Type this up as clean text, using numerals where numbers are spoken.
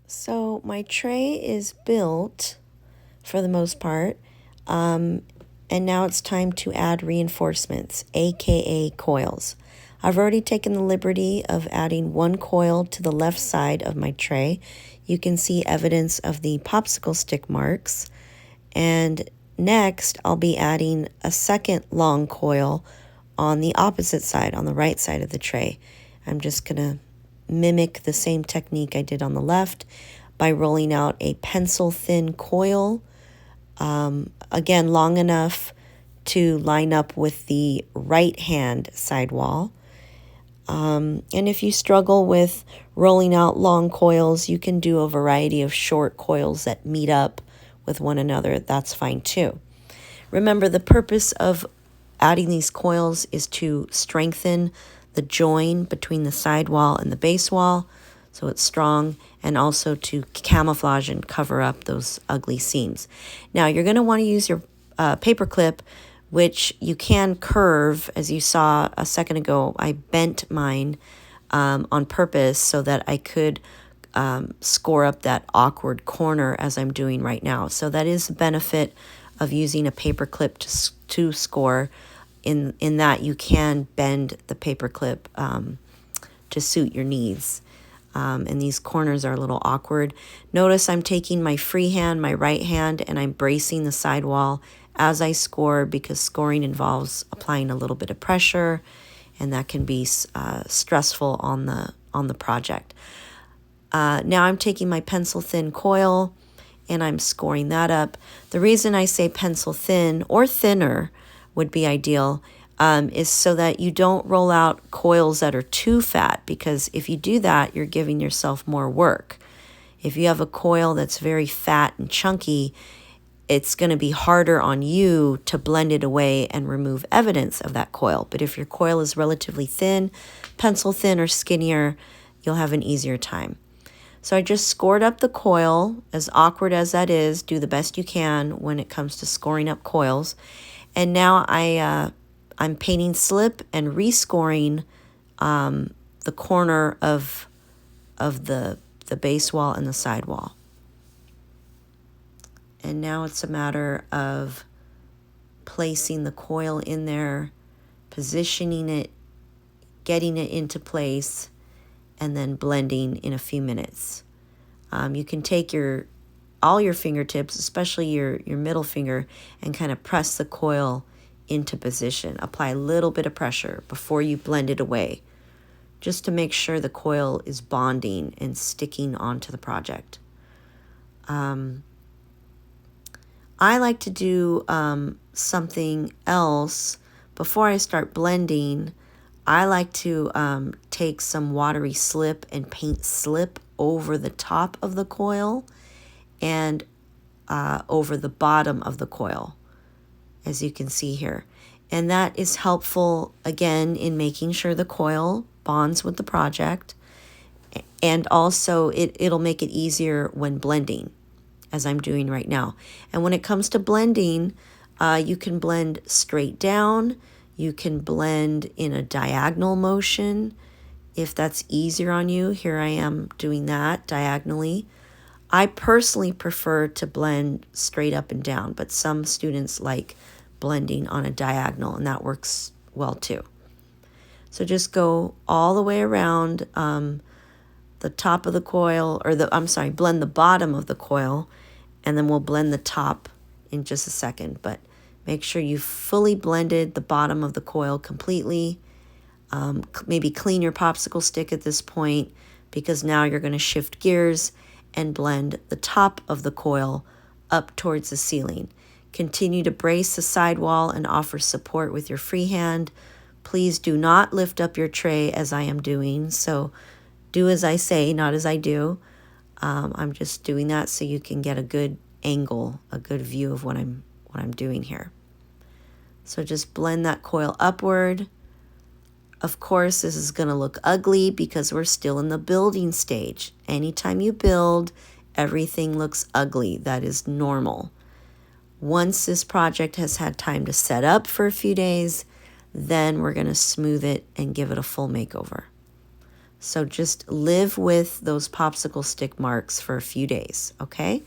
So my tray is built for the most part, and now it's time to add reinforcements, aka coils. I've already taken the liberty of adding one coil to the left side of my tray. You can see evidence of the popsicle stick marks. And next, I'll be adding a second long coil on the opposite side, on the right side of the tray. I'm just going to mimic the same technique I did on the left by rolling out a pencil thin coil, again, long enough to line up with the right hand sidewall. And if you struggle with rolling out long coils, you can do a variety of short coils that meet up with one another. That's fine too. Remember, the purpose of adding these coils is to strengthen the join between the sidewall and the base wall so it's strong, and also to camouflage and cover up those ugly seams. Now you're going to want to use your paper clip, which you can curve. As you saw a second ago, I bent mine on purpose so that I could score up that awkward corner as I'm doing right now. So that is the benefit of using a paper clip to score, in that you can bend the paper clip to suit your needs. And these corners are a little awkward. Notice I'm taking my free hand, my right hand, and I'm bracing the sidewall as I score, because scoring involves applying a little bit of pressure, and that can be stressful on the project. Now I'm taking my pencil thin coil and I'm scoring that up. The reason I say pencil thin or thinner would be ideal is so that you don't roll out coils that are too fat, because if you do that, you're giving yourself more work. If you have a coil that's very fat and chunky, it's going to be harder on you to blend it away and remove evidence of that coil. But if your coil is relatively thin, pencil thin or skinnier, you'll have an easier time. So I just scored up the coil. As awkward as that is, do the best you can when it comes to scoring up coils. And now I'm painting slip and rescoring the corner of the base wall and the side wall. And now it's a matter of placing the coil in there, positioning it, getting it into place, and then blending in a few minutes. You can take all your fingertips, especially your middle finger, and kind of press the coil into position. Apply a little bit of pressure before you blend it away, just to make sure the coil is bonding and sticking onto the project. I like to do something else before I start blending. I like to take some watery slip and paint slip over the top of the coil and over the bottom of the coil, as you can see here. And that is helpful, again, in making sure the coil bonds with the project. And also, it'll make it easier when blending, as I'm doing right now. And when it comes to blending, you can blend straight down. You can blend in a diagonal motion if that's easier on you. Here I am doing that diagonally. I personally prefer to blend straight up and down, but some students like blending on a diagonal, and that works well too. So just go all the way around the top of the coil, or blend the bottom of the coil, and then we'll blend the top in just a second. But make sure you've fully blended the bottom of the coil completely. Maybe clean your popsicle stick at this point, because now you're going to shift gears and blend the top of the coil up towards the ceiling. Continue to brace the sidewall and offer support with your free hand. Please do not lift up your tray as I am doing. So do as I say, not as I do. I'm just doing that so you can get a good angle, a good view of what I'm doing here. So just blend that coil upward. Of course, this is going to look ugly because we're still in the building stage. Anytime you build, everything looks ugly. That is normal. Once this project has had time to set up for a few days, then we're going to smooth it and give it a full makeover. So just live with those popsicle stick marks for a few days, okay?